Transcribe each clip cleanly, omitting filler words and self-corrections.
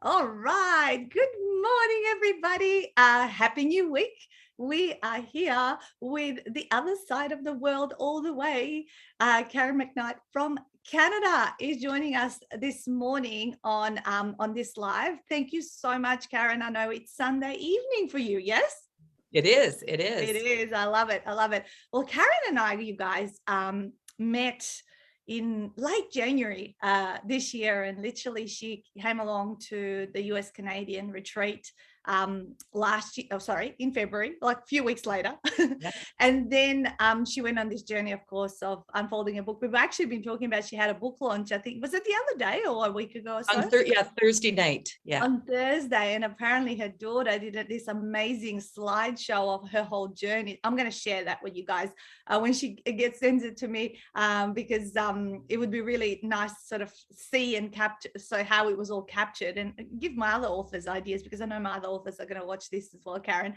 All right. Good morning, everybody. Happy New Week. We are here with the other side of the world, all the way. Karen McKnight from Canada is joining us this morning on this live. Thank you so much, Karen. I know it's Sunday evening for you. Yes. It is. It is. I love it. I love it. Well, Karen and I, you guys, met in late January this year, and literally she came along to the US Canadian retreat last year. Oh, sorry, in February, like a few weeks later. Yeah. And then she went on this journey, of course, of unfolding a book. We've actually been talking about, she had a book launch, I think, was it the other day or a week ago or so? Thursday night. Yeah. On Thursday, and apparently her daughter did this amazing slideshow of her whole journey. I'm going to share that with you guys when she sends it to me, because it would be really nice to sort of see and capture, so how it was all captured, and give my other authors ideas, because I know my other authors are going to watch this as well, Karen.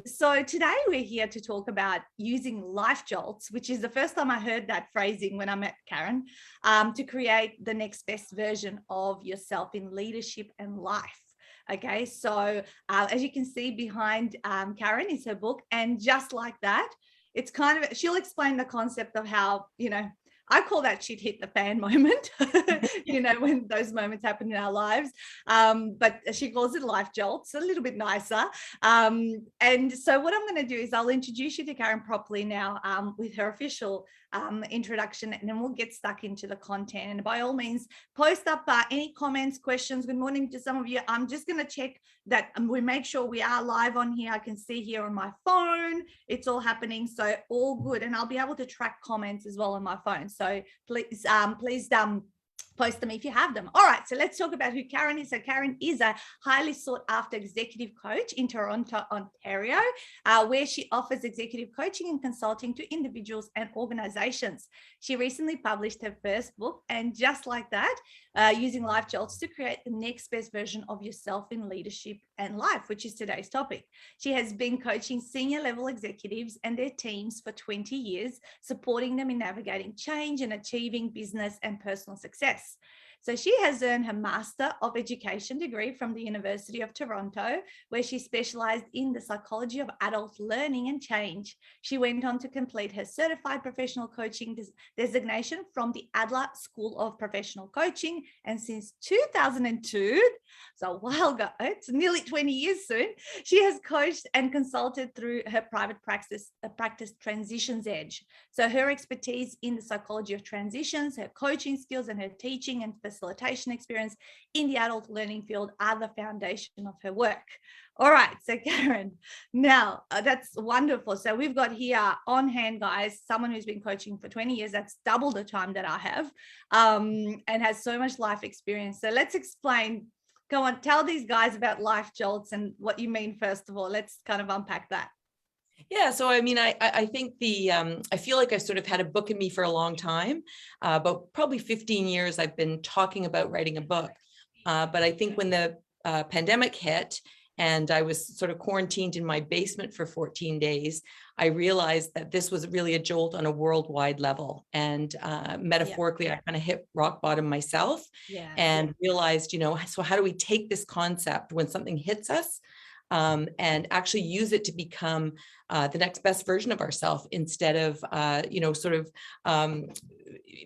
So today we're here to talk about using life jolts, which is the first time I heard that phrasing when I met Karen, to create the next best version of yourself in leadership and life. Okay, so as you can see behind Karen is her book, and just like that, it's kind of, she'll explain the concept of how, I call that shit hit the fan moment, when those moments happen in our lives. But she calls it life jolts, a little bit nicer. And so what I'm going to do is I'll introduce you to Karen properly now with her official introduction, and then we'll get stuck into the content. And by all means, post up any comments, questions. Good morning to some of you. I'm just going to check that we make sure we are live on here. I can see here on my phone, it's all happening. So all good. And I'll be able to track comments as well on my phone. So please post them if you have them. All right, so let's talk about who Karen is. So Karen is a highly sought after executive coach in Toronto, Ontario, where she offers executive coaching and consulting to individuals and organizations. She recently published her first book, and just like that, using life jolts to create the next best version of yourself in leadership and life, which is today's topic. She has been coaching senior level executives and their teams for 20 years, supporting them in navigating change and achieving business and personal success. So she has earned her Master of Education degree from the University of Toronto, where she specialized in the psychology of adult learning and change. She went on to complete her certified professional coaching designation from the Adler School of Professional Coaching. And since 2002, so a while ago, it's nearly 20 years soon, she has coached and consulted through her private practice Transitions Edge. So her expertise in the psychology of transitions, her coaching skills, and her teaching and facilitation experience in the adult learning field are the foundation of her work. All right, so Karen, now that's wonderful. So we've got here on hand, guys, someone who's been coaching for 20 years. That's double the time that I have, and has so much life experience. So let's explain. Go on, tell these guys about life jolts and what you mean. First of all, let's kind of unpack that. Yeah. So, I mean, I think I feel like I've sort of had a book in me for a long time, about probably 15 years. I've been talking about writing a book. But I think when the pandemic hit and I was sort of quarantined in my basement for 14 days, I realized that this was really a jolt on a worldwide level. And metaphorically, I kind of hit rock bottom myself and realized, so how do we take this concept when something hits us and actually use it to become the next best version of ourselves, instead of,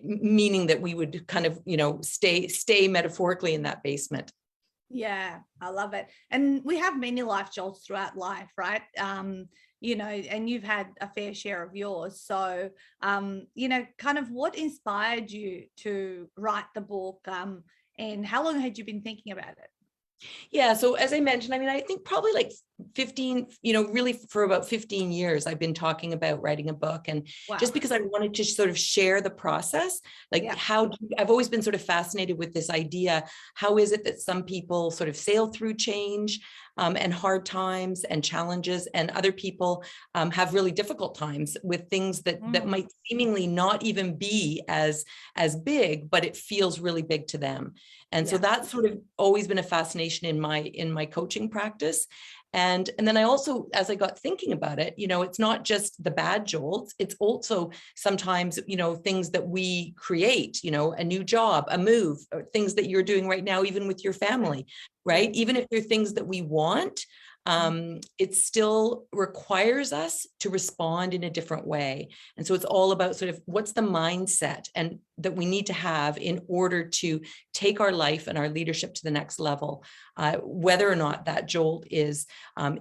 meaning that we would kind of, stay metaphorically in that basement. Yeah, I love it. And we have many life jolts throughout life, right? And you've had a fair share of yours. So, kind of what inspired you to write the book, and how long had you been thinking about it? Yeah. So as I mentioned, I mean, I think probably like 15, really for about 15 years, I've been talking about writing a book. And just because I wanted to sort of share the process, like I've always been sort of fascinated with this idea. How is it that some people sort of sail through change and hard times and challenges, and other people have really difficult times with things that might seemingly not even be as big, but it feels really big to them. And so that's sort of always been a fascination in my coaching practice. And then I also, as I got thinking about it, it's not just the bad jolts, it's also sometimes, things that we create, a new job, a move, or things that you're doing right now, even with your family, right? Even if they're things that we want, it still requires us to respond in a different way. And so it's all about sort of what's the mindset and that we need to have in order to take our life and our leadership to the next level, whether or not that jolt is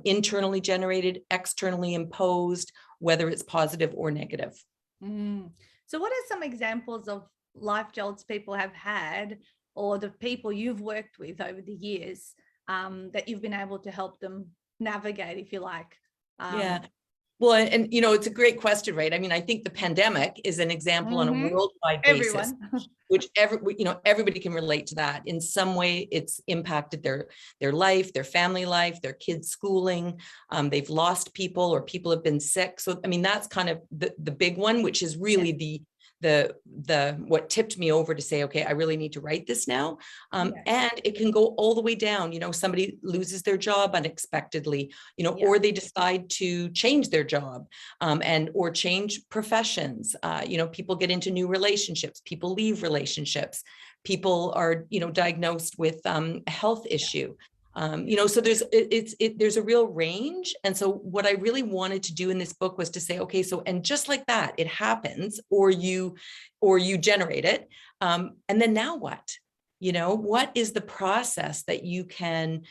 internally generated, externally imposed, whether it's positive or negative. So what are some examples of life jolts people have had, or the people you've worked with over the years, that you've been able to help them navigate, if you like? Yeah. Well, and it's a great question, right? I mean, I think the pandemic is an example on a worldwide basis, which everybody can relate to that. In some way, it's impacted their life, their family life, their kids' schooling. They've lost people, or people have been sick. So, I mean, that's kind of the big one, which is really the what tipped me over to say, okay, I really need to write this now. And it can go all the way down. Somebody loses their job unexpectedly, or they decide to change their job, or change professions. People get into new relationships, people leave relationships, people are, diagnosed with a health issue. So there's a real range. And so what I really wanted to do in this book was to say, okay, so, and just like that, it happens, or you generate it. And then now what? What is the process that you can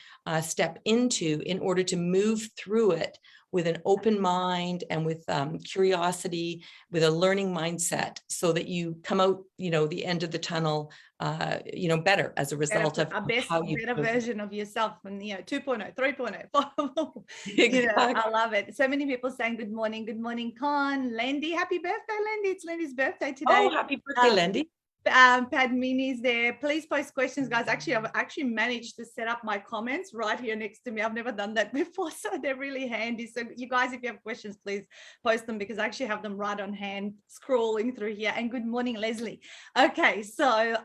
step into in order to move through it with an open mind and with curiosity, with a learning mindset, so that you come out, the end of the tunnel, better as a result of how you better version of yourself, and 2.0, 3.0. Exactly. I love it. So many people saying good morning, Con, Lendy, happy birthday, Lendy. It's Lendy's birthday today. Oh, happy birthday, Lendy. Padmini's there. Please post questions, guys. Actually, I've actually managed to set up my comments right here next to me. I've never done that before, so they're really handy. So you guys, if you have questions, please post them, because I actually have them right on hand scrolling through here. And good morning, Leslie. Okay, so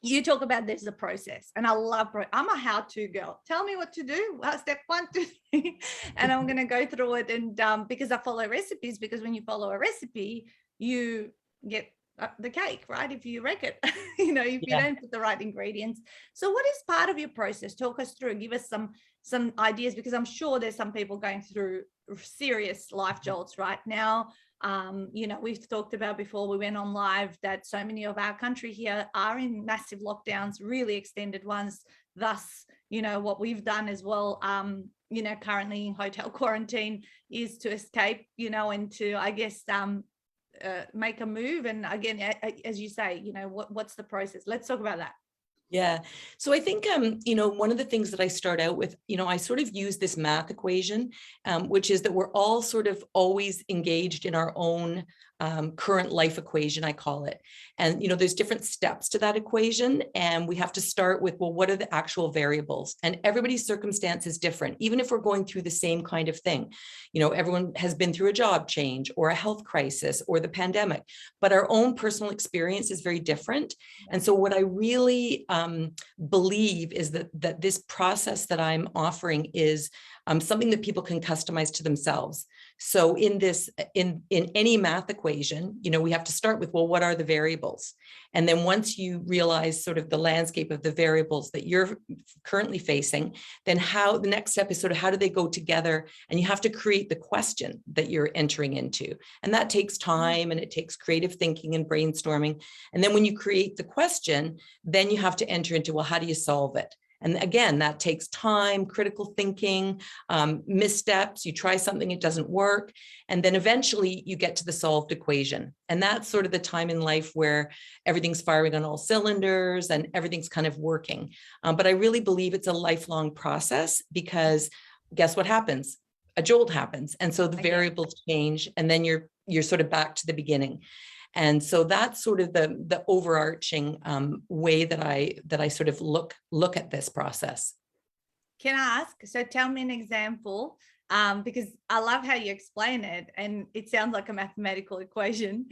you talk about there's a process, and I love I'm a how-to girl. Tell me what to do. Step 1, 2, 3, and I'm going to go through it. And because I follow recipes, because when you follow a recipe, you get the cake, right? If you wreck it, if you don't put the right ingredients. So what is part of your process? Talk us through, give us some ideas, because I'm sure there's some people going through serious life jolts right now. We've talked about before we went on live that so many of our country here are in massive lockdowns, really extended ones. Thus, what we've done as well, currently in hotel quarantine, is to escape, and to, I guess, make a move. And again, as you say, what's the process? Let's talk about that. Yeah. So I think, one of the things that I start out with, I sort of use this math equation, which is that we're all sort of always engaged in our own current life equation, I call it. And, there's different steps to that equation. And we have to start with, well, what are the actual variables? And everybody's circumstance is different, even if we're going through the same kind of thing. Everyone has been through a job change or a health crisis or the pandemic, but our own personal experience is very different. And so what I really believe is that this process that I'm offering is something that people can customize to themselves. So in any math equation, we have to start with, well, what are the variables? And then once you realize sort of the landscape of the variables that you're currently facing, then the next step is sort of how do they go together? And you have to create the question that you're entering into. And that takes time, and it takes creative thinking and brainstorming. And then when you create the question, then you have to enter into, well, how do you solve it? And again, that takes time, critical thinking, missteps. You try something, it doesn't work. And then eventually you get to the solved equation. And that's sort of the time in life where everything's firing on all cylinders and everything's kind of working. But I really believe it's a lifelong process, because guess what happens? A jolt happens. And so the variables change, and then you're sort of back to the beginning. And so that's sort of the overarching way that I sort of look at this process. Can I ask? So tell me an example, because I love how you explain it, and it sounds like a mathematical equation,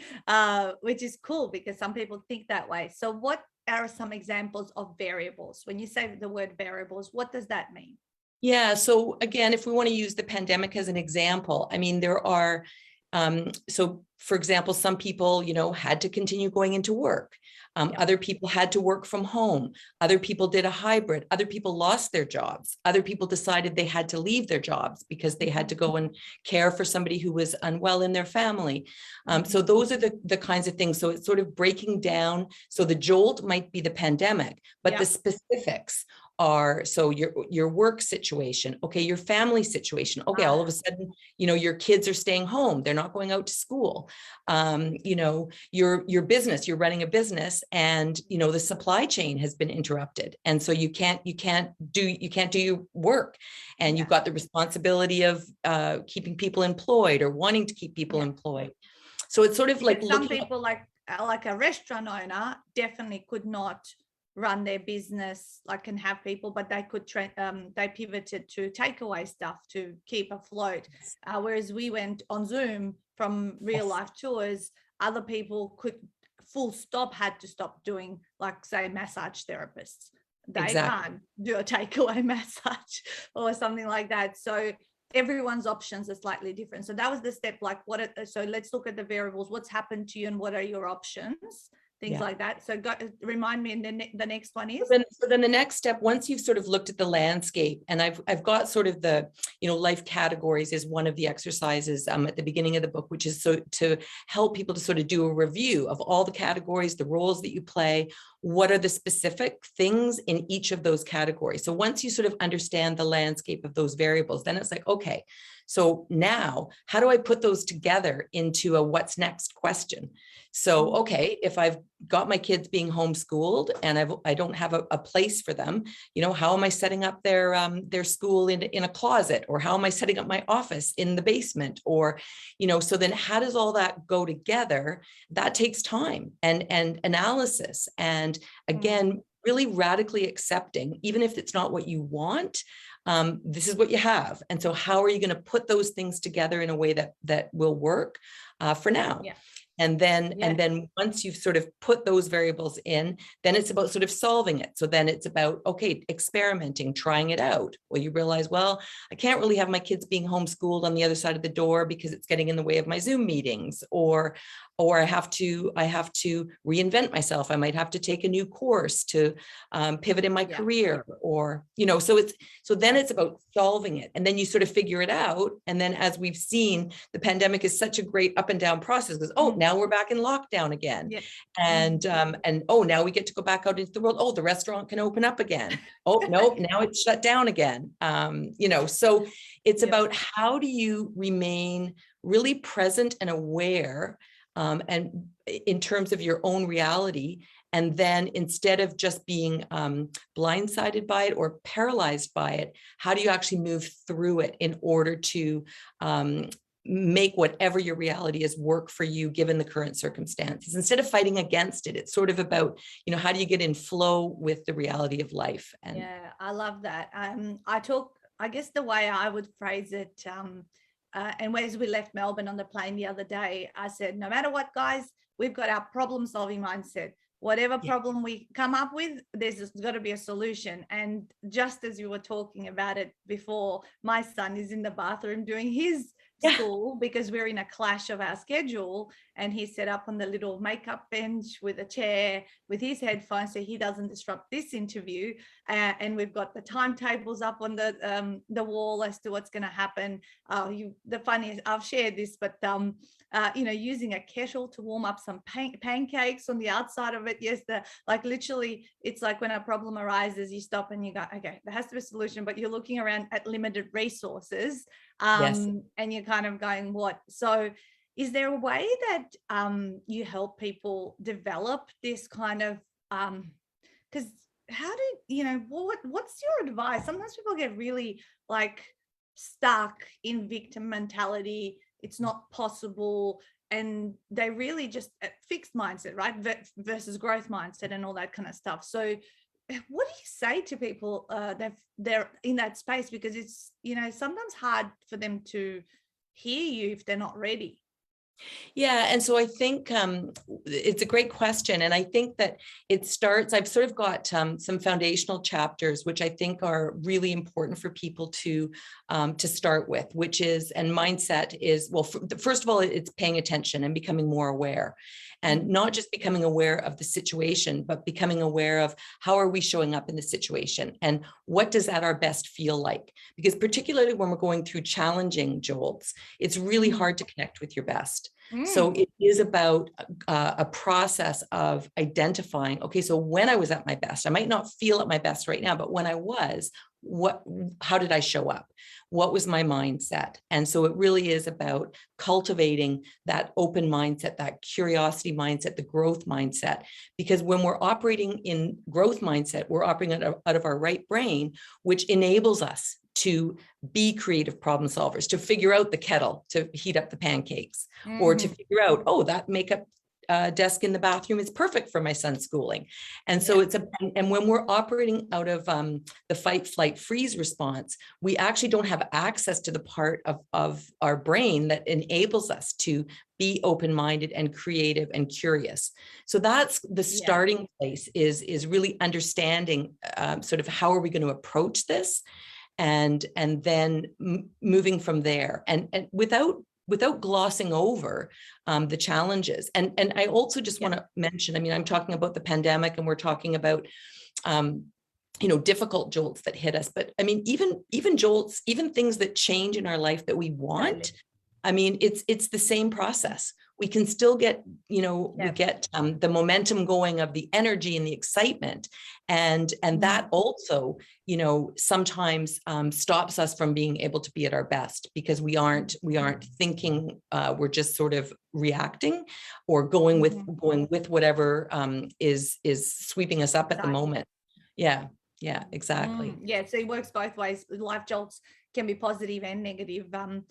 which is cool because some people think that way. So what are some examples of variables? When you say the word variables, what does that mean? Yeah. So again, if we want to use the pandemic as an example, I mean, there are, so for example, some people, had to continue going into work. Other people had to work from home. Other people did a hybrid. Other people lost their jobs. Other people decided they had to leave their jobs because they had to go and care for somebody who was unwell in their family. So those are the kinds of things. So it's sort of breaking down. So the jolt might be the pandemic, but the specifics are, so your work situation, okay, your family situation, okay, all of a sudden, your kids are staying home, they're not going out to school, your business, you're running a business, and the supply chain has been interrupted, and so you can't do your work, and you've got the responsibility of keeping people employed or wanting to keep people employed. So it's sort of like some people like a restaurant owner definitely could not run their business and have people, but they could they pivoted to takeaway stuff to keep afloat, whereas we went on Zoom from real life tours. Other people could full stop had to stop doing, say, massage therapists. They can't do a takeaway massage or something like that. So everyone's options are slightly different. So that was the step, so let's look at the variables. What's happened to you and what are your options? Things like that. So remind me, and then the next one is? So then the next step, once you've sort of looked at the landscape, and I've got sort of the, life categories is one of the exercises at the beginning of the book, which is so to help people to sort of do a review of all the categories, the roles that you play, what are the specific things in each of those categories. So once you sort of understand the landscape of those variables, then it's like, okay, so now how do I put those together into a what's next question? So, okay, if I've got my kids being homeschooled and I don't have a place for them, how am I setting up their school in a closet, or how am I setting up my office in the basement, or, so then how does all that go together? That takes time and analysis. And again, really radically accepting, even if it's not what you want, this is what you have. And so how are you going to put those things together in a way that will work for now? And then once you've sort of put those variables in, then it's about sort of solving it. So then it's about, okay, experimenting, trying it out. Well, you realize, well, I can't really have my kids being homeschooled on the other side of the door because it's getting in the way of my Zoom meetings, or I have to reinvent myself. I might have to take a new course to pivot in my career, or, so then it's about solving it. And then you sort of figure it out. And then, as we've seen, the pandemic is such a great up and down process, because, now we're back in lockdown again. And now we get to go back out into the world. Oh, the restaurant can open up again. Oh, no, now it's shut down again. So it's about how do you remain really present and aware, and in terms of your own reality. And then, instead of just being blindsided by it or paralyzed by it, how do you actually move through it in order to make whatever your reality is work for you, given the current circumstances, instead of fighting against it? It's sort of about, how do you get in flow with the reality of life? And I love that. I guess the way I would phrase it, and as we left Melbourne on the plane the other day, I said, no matter what, guys, we've got our problem solving mindset. Whatever problem we come up with, there's got to be a solution. And just as you were talking about it before, my son is in the bathroom doing his school because we're in a clash of our schedule, and he's set up on the little makeup bench with a chair with his headphones so he doesn't disrupt this interview, and we've got the timetables up on the wall as to what's going to happen. The funniest, I've shared this, but using a kettle to warm up some pancakes on the outside of it. Yes, literally, it's like when a problem arises, you stop and you go, okay, there has to be a solution, but you're looking around at limited resources, and you're kind of going, what? So is there a way that you help people develop this kind of, because how do what's your advice? Sometimes people get really stuck in victim mentality. It's not possible, and they really just fixed mindset, right, versus growth mindset and all that kind of stuff. So what do you say to people that they're in that space, because it's sometimes hard for them to hear you if they're not ready? Yeah, and so I think it's a great question, and I think that it starts. I've sort of got some foundational chapters, which I think are really important for people to start with, which is, and mindset is, well, first of all, it's paying attention and becoming more aware, and not just becoming aware of the situation, but becoming aware of how are we showing up in the situation, and what does at our best feel like? Because particularly when we're going through challenging jolts, it's really hard to connect with your best. So it is about a process of identifying, okay, so when I was at my best, I might not feel at my best right now, but when I was, how did I show up? What was my mindset? And so it really is about cultivating that open mindset, that curiosity mindset, the growth mindset, because when we're operating in growth mindset, we're operating out of our right brain, which enables us to be creative problem solvers, to figure out the kettle to heat up the pancakes, or to figure out, oh, that makeup desk in the bathroom is perfect for my son's schooling. And so and when we're operating out of the fight, flight, freeze response, we actually don't have access to the part of our brain that enables us to be open-minded and creative and curious. So that's the starting place, is really understanding sort of how are we going to approach this, and then moving from there, and without glossing over the challenges. And I also just want to mention, I mean, I'm talking about the pandemic, and we're talking about difficult jolts that hit us, but I mean, even jolts, even things that change in our life that we want. I mean, it's the same process. We can still get, we get the momentum going of the energy and the excitement, and that also, sometimes stops us from being able to be at our best, because we aren't thinking, we're just sort of reacting or going with whatever is sweeping us up at the moment. Yeah, exactly. Yeah, so it works both ways. Life jolts can be positive and negative, and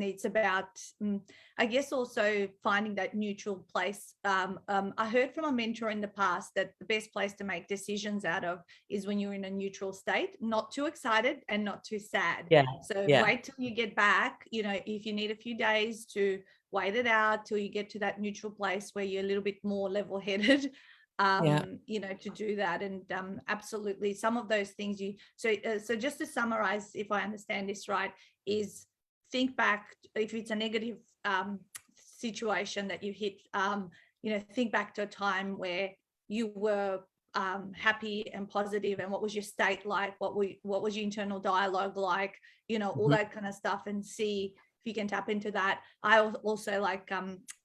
it's about, I guess, also finding that neutral place. I heard from a mentor in the past that the best place to make decisions out of is when you're in a neutral state, not too excited and not too sad. So wait till you get back, if you need a few days to wait it out till you get to that neutral place where you're a little bit more level-headed, to do that. And absolutely, some of those things so just to summarize, if I understand this right, is think back, if it's a negative situation that you hit, think back to a time where you were happy and positive, and what was your state like, what was your internal dialogue like, all that kind of stuff, and see if you can tap into that. I also like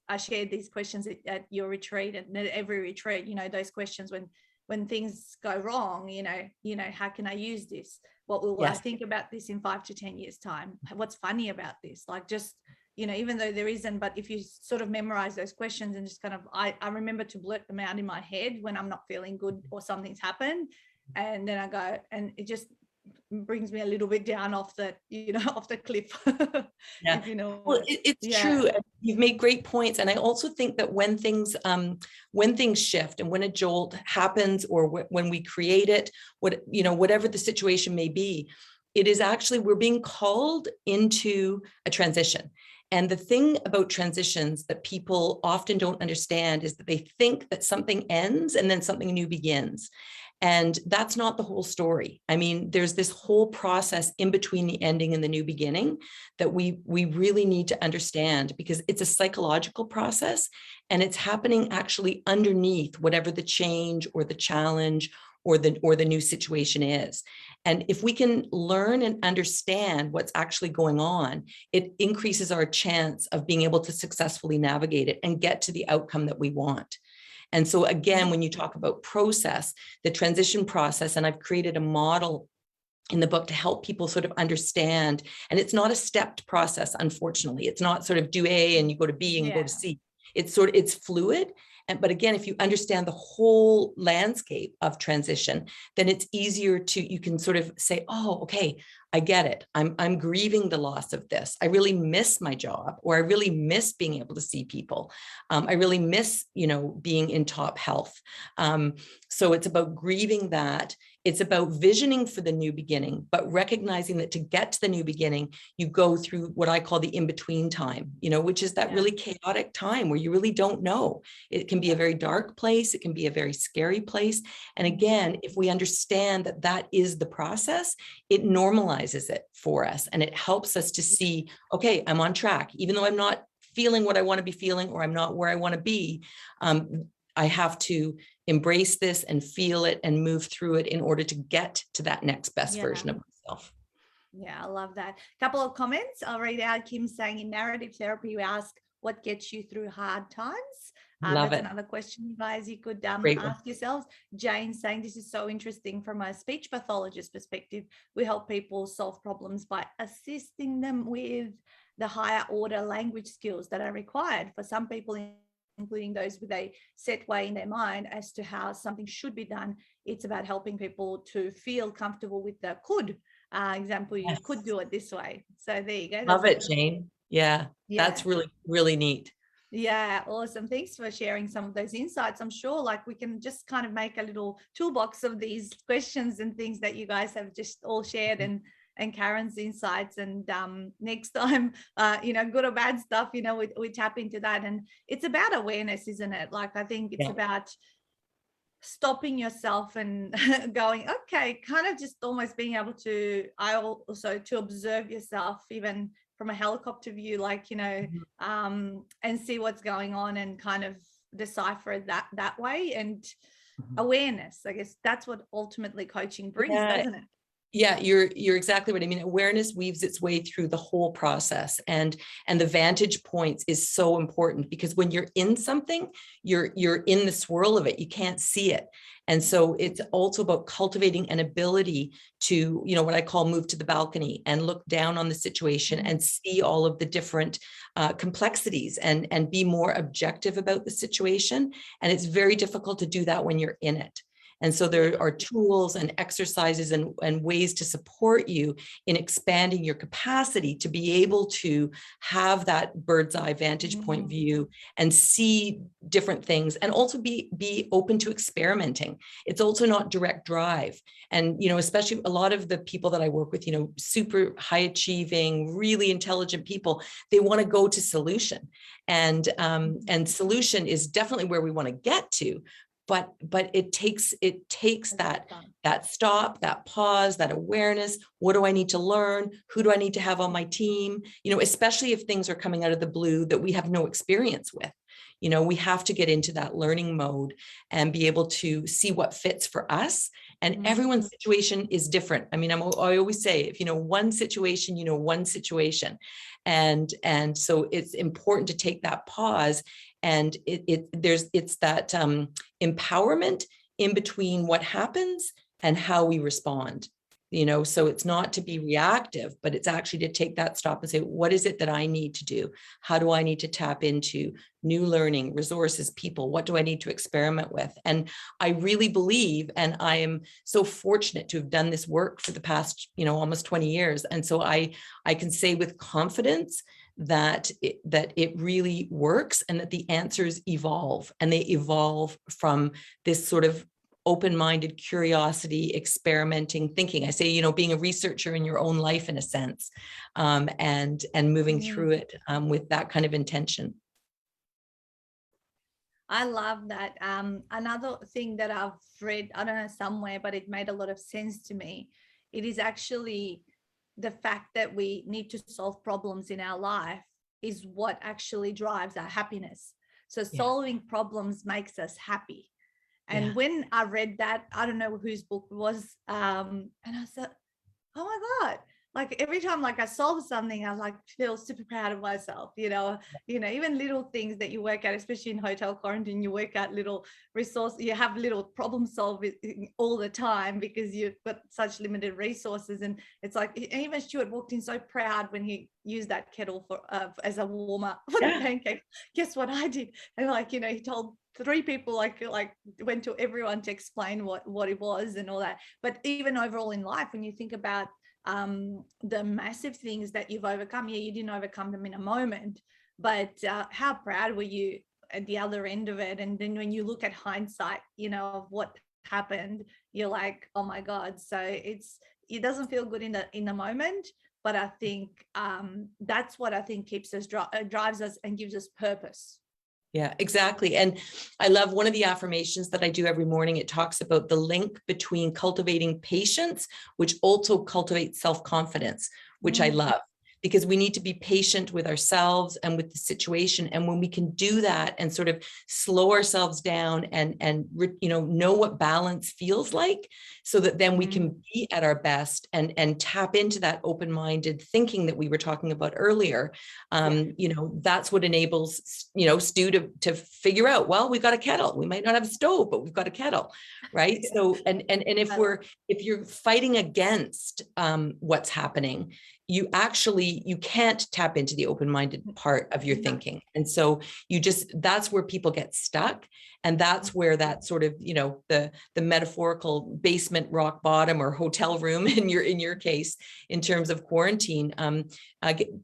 I shared these questions at your retreat, and at every retreat, those questions when things go wrong, how can I use this? What will I think about this in 5 to 10 years time? What's funny about this? Like, just, even though there isn't, but if you sort of memorize those questions and just kind of, I remember to blurt them out in my head when I'm not feeling good or something's happened. And then I go, and it just brings me a little bit down off the off the cliff. Well, it's true. You've made great points, and I also think that when things shift, and when a jolt happens, or when we create it, whatever the situation may be, it is actually, we're being called into a transition. And the thing about transitions that people often don't understand is that they think that something ends and then something new begins. And that's not the whole story. I mean, there's this whole process in between the ending and the new beginning that we really need to understand, because it's a psychological process, and it's happening actually underneath whatever the change or the challenge or the new situation is. And if we can learn and understand what's actually going on, it increases our chance of being able to successfully navigate it and get to the outcome that we want. And so again, when you talk about process, the transition process, and I've created a model in the book to help people sort of understand, and it's not a stepped process, unfortunately. It's not sort of do A and you go to B and you go to C. It's fluid. But again, if you understand the whole landscape of transition, then it's easier you can sort of say, oh, okay, I get it. I'm grieving the loss of this. I really miss my job, or I really miss being able to see people. I really miss, being in top health. So it's about grieving that It's about visioning for the new beginning, but recognizing that to get to the new beginning, you go through what I call the in-between time, which is that really chaotic time where you really don't know. It can be a very dark place. It can be a very scary place. And again, if we understand that that is the process, it normalizes it for us. And it helps us to see, okay, I'm on track, even though I'm not feeling what I want to be feeling, or I'm not where I want to be. I have to embrace this and feel it and move through it in order to get to that next best version of myself. Yeah, I love that. Couple of comments. I'll read out. Kim saying, in narrative therapy, we ask what gets you through hard times. Love That's it. another question you guys you could Great one. ask yourselves. Jane saying, this is so interesting from a speech pathologist perspective. We help people solve problems by assisting them with the higher order language skills that are required for some people, including those with a set way in their mind as to how something should be done. It's about helping people to feel comfortable with the could. Example, you could do it this way. So there you go. Love it, Jane. Yeah, that's really, really neat. Yeah, awesome. Thanks for sharing some of those insights. I'm sure like we can just kind of make a little toolbox of these questions and things that you guys have just all shared, and Karen's insights. And next time, good or bad stuff, we tap into that. And it's about awareness, isn't it? Like, I think it's about stopping yourself and going, okay, kind of just almost being able to, to observe yourself, even from a helicopter view, like, and see what's going on and kind of decipher it that way. And awareness, I guess that's what ultimately coaching brings, doesn't it? Yeah, you're exactly right. I mean, awareness weaves its way through the whole process, and the vantage points is so important, because when you're in something, you're in the swirl of it. You can't see it. And so it's also about cultivating an ability to, what I call move to the balcony and look down on the situation and see all of the different complexities and be more objective about the situation. And it's very difficult to do that when you're in it. And so there are tools and exercises and ways to support you in expanding your capacity to be able to have that bird's eye vantage point view and see different things, and also be open to experimenting. It's also not direct drive. And, especially a lot of the people that I work with, super high achieving, really intelligent people, they want to go to solution. And solution is definitely where we want to get to. But it takes that stop, that pause, that awareness. What do I need to learn? Who do I need to have on my team? Especially if things are coming out of the blue that we have no experience with. We have to get into that learning mode and be able to see what fits for us. And everyone's situation is different. I mean, I always say, if one situation, one situation. And so it's important to take that pause. And it's that empowerment in between what happens and how we respond. So it's not to be reactive, but it's actually to take that stop and say, what is it that I need to do? How do I need to tap into new learning, resources, people? What do I need to experiment with? And I really believe, and I am so fortunate to have done this work for the past, almost 20 years. And so I can say with confidence that it really works, and that the answers evolve, and they evolve from this sort of open-minded curiosity, experimenting, thinking. I say, being a researcher in your own life in a sense, and moving through it with that kind of intention. I love that. Another thing that I've read, I don't know, somewhere, but it made a lot of sense to me. It is actually the fact that we need to solve problems in our life is what actually drives our happiness. So solving problems makes us happy. And when I read that, I don't know whose book it was, and I said, oh my God, like every time like I solve something, I like feel super proud of myself, even little things that you work out, especially in hotel quarantine, you work out little resources, you have little problem solving all the time because you've got such limited resources. And it's like, even Stuart walked in so proud when he used that kettle for as a warm up for the pancake. Guess what I did? And he told 3 people, like went to everyone to explain what it was and all that. But even overall in life, when you think about the massive things that you've overcome, you didn't overcome them in a moment, but how proud were you at the other end of it? And then when you look at hindsight, of what happened, you're like, oh my God. So it doesn't feel good in the moment, but I think that's what I think keeps us, drives us and gives us purpose. Yeah, exactly. And I love one of the affirmations that I do every morning. It talks about the link between cultivating patience, which also cultivates self-confidence, which I love, because we need to be patient with ourselves and with the situation. And when we can do that and sort of slow ourselves down and know what balance feels like, so that then we can be at our best and tap into that open-minded thinking that we were talking about earlier. That's what enables, Stu to figure out, well, we've got a kettle. We might not have a stove, but we've got a kettle, right? Yeah. So, and if you're fighting against what's happening, you can't tap into the open-minded part of your thinking. And so that's where people get stuck. And that's where that sort of, the metaphorical basement rock bottom or hotel room in your case, in terms of quarantine,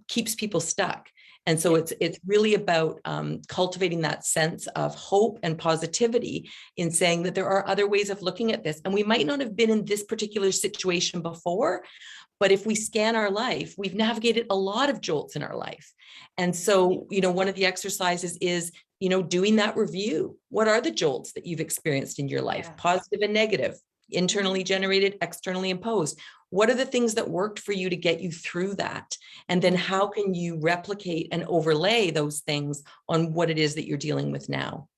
keeps people stuck. And so it's really about cultivating that sense of hope and positivity in saying that there are other ways of looking at this. And we might not have been in this particular situation before, but if we scan our life, we've navigated a lot of jolts in our life. And so, one of the exercises is, doing that review. What are the jolts that you've experienced in your life? Yeah. Positive and negative, internally generated, externally imposed. What are the things that worked for you to get you through that? And then how can you replicate and overlay those things on what it is that you're dealing with now?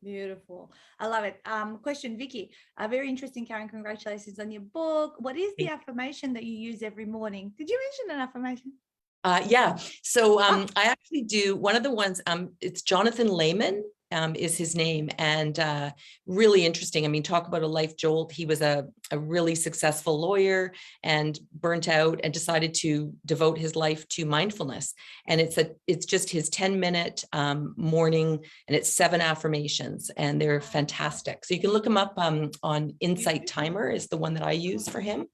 Beautiful. I love it. Question, Vicky, very interesting, Karen. Congratulations on your book. What is the affirmation that you use every morning? Did you mention an affirmation? Yeah. So I actually do one of the ones, it's Jonathan Lehman. Is his name, and really interesting. I mean, talk about a life jolt. He was a really successful lawyer and burnt out and decided to devote his life to mindfulness. And it's just his 10-minute morning, and it's 7 affirmations, and they're fantastic. So you can look him up on Insight Timer is the one that I use for him.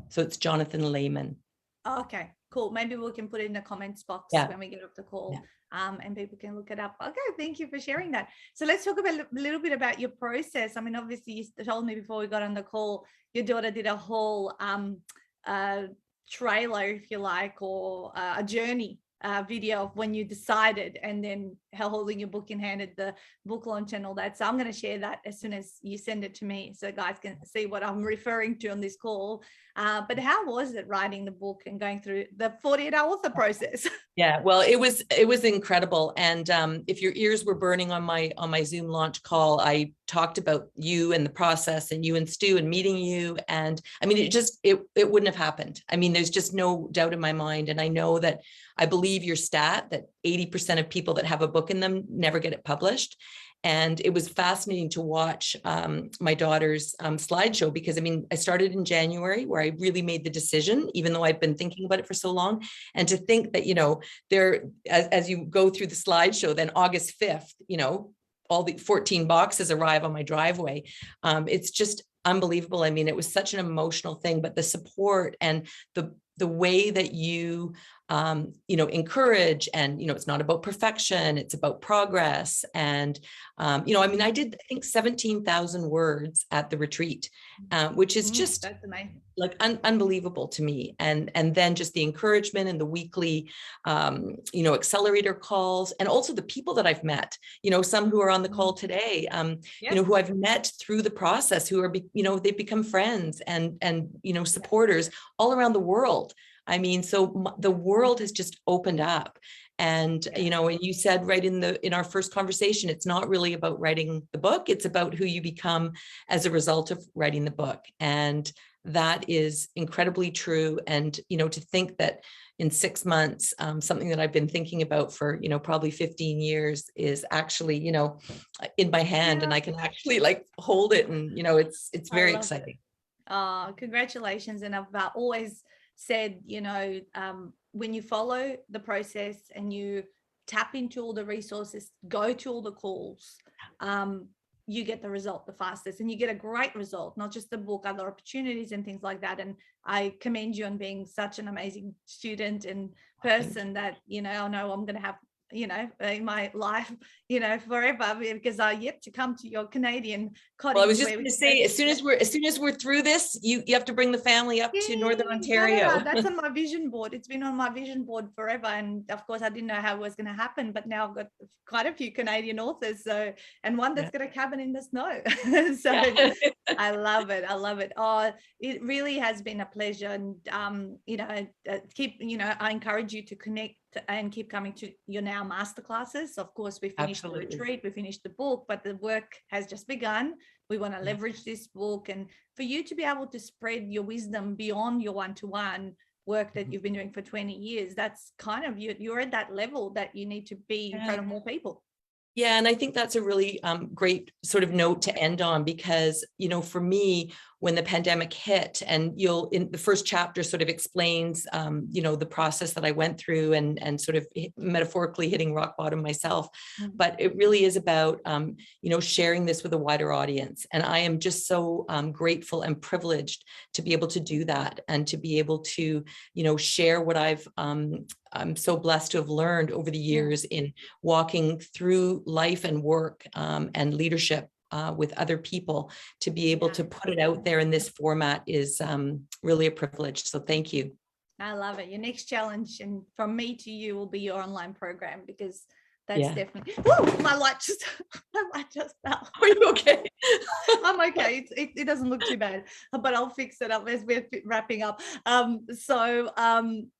So it's Jonathan Lehman. Okay, cool. Maybe we can put it in the comments box when we get off the call, and people can look it up. Okay, thank you for sharing that. So let's talk about a little bit about your process. I mean, obviously you told me before we got on the call, your daughter did a whole trailer, if you like, or a journey video of when you decided, and then how holding your book in hand at the book launch and all that. So I'm going to share that as soon as you send it to me, so guys can see what I'm referring to on this call. But how was it writing the book and going through the 48-hour author process? Yeah, well, it was incredible. And if your ears were burning on my Zoom launch call, I talked about you and the process, and you and Stu and meeting you. And I mean, it wouldn't have happened. I mean, there's just no doubt in my mind. And I know that I believe your stat that 80% of people that have a book in them never get it published. And it was fascinating to watch my daughter's slideshow, because I mean, I started in January, where I really made the decision, even though I've been thinking about it for so long. And to think that, as you go through the slideshow, then August 5th, all the 14 boxes arrive on my driveway. It's just unbelievable. I mean, it was such an emotional thing, but the support and the way that you encourage, and, it's not about perfection, it's about progress. And, I mean, I did, I think 17,000 words at the retreat, which is just that's amazing. Like unbelievable to me. And then just the encouragement and the weekly, accelerator calls, and also the people that I've met, some who are on the call today, who I've met through the process, who are, they've become friends and supporters all around the world. I mean, so the world has just opened up. And, and you said right in our first conversation, it's not really about writing the book. It's about who you become as a result of writing the book. And that is incredibly true. And, to think that in 6 months, something that I've been thinking about for, probably 15 years is actually, in my hand, and I can actually like hold it. And, it's very exciting. Congratulations. And I've always said, when you follow the process and you tap into all the resources, go to all the calls, you get the result the fastest, and you get a great result, not just the book, other opportunities and things like that. And I commend you on being such an amazing student and person that, I know I'm going to have, in my life, forever, because I yet to come to your Canadian Well, I was cottage just where going we to can go say, to. as soon as we're through this, you have to bring the family up to Northern Yay, Ontario. Canada. That's on my vision board. It's been on my vision board forever. And of course, I didn't know how it was going to happen, but now I've got quite a few Canadian authors. So, and one that's Yeah. got a cabin in the snow. So Yeah. I love it. I love it. Oh, it really has been a pleasure. And, I encourage you to connect and keep coming to your now masterclasses. Of course, we finished the Absolutely. retreat, we finished the book, but the work has just begun. We want to leverage this book, and for you to be able to spread your wisdom beyond your one-to-one work that you've been doing for 20 years, that's kind of, you're at that level that you need to be in front of more people. Yeah, and I think that's a really great sort of note to end on, because, for me, when the pandemic hit, and in the first chapter sort of explains, the process that I went through, and sort of metaphorically hitting rock bottom myself. But it really is about, sharing this with a wider audience. And I am just so grateful and privileged to be able to do that, and to be able to, share what I'm so blessed to have learned over the years in walking through life and work and leadership with other people. To be able to put it out there in this format is really a privilege. So thank you. I love it. Your next challenge, and from me to you, will be your online program, because that's definitely. Whoa, my light just fell. Are you okay? I'm okay. It doesn't look too bad, but I'll fix it up as we're wrapping up.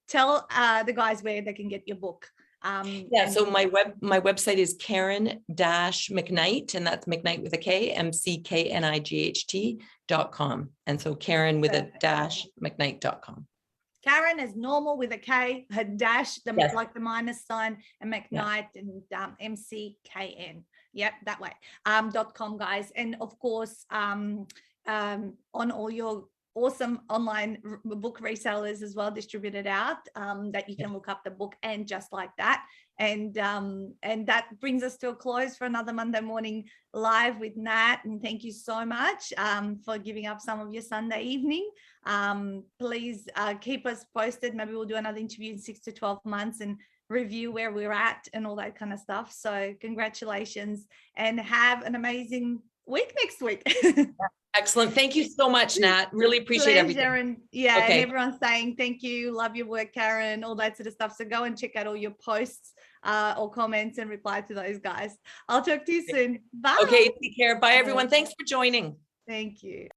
Tell the guys where they can get your book. So my website is Karen-McKnight, and that's McKnight with a K, McKnight.com. And so Karen with a dash McKnight.com. Karen is normal with a K, her dash, like the minus sign, and McKnight and MCKN. Yep, that way. .com, guys. And of course, on all your awesome online book resellers as well, distributed out, that you can look up the book and Just Like That. And that brings us to a close for another Monday morning live with Nat. And thank you so much for giving up some of your Sunday evening. Please keep us posted. Maybe we'll do another interview in 6 to 12 months and review where we're at and all that kind of stuff. So congratulations, and have an amazing week next week. Excellent. Thank you so much, Nat. Really appreciate everything. And everyone's saying thank you, love your work, Karen, all that sort of stuff. So go and check out all your posts or comments and reply to those guys. I'll talk to you soon. Bye. Okay, take care. Bye, everyone. Thanks for joining. Thank you.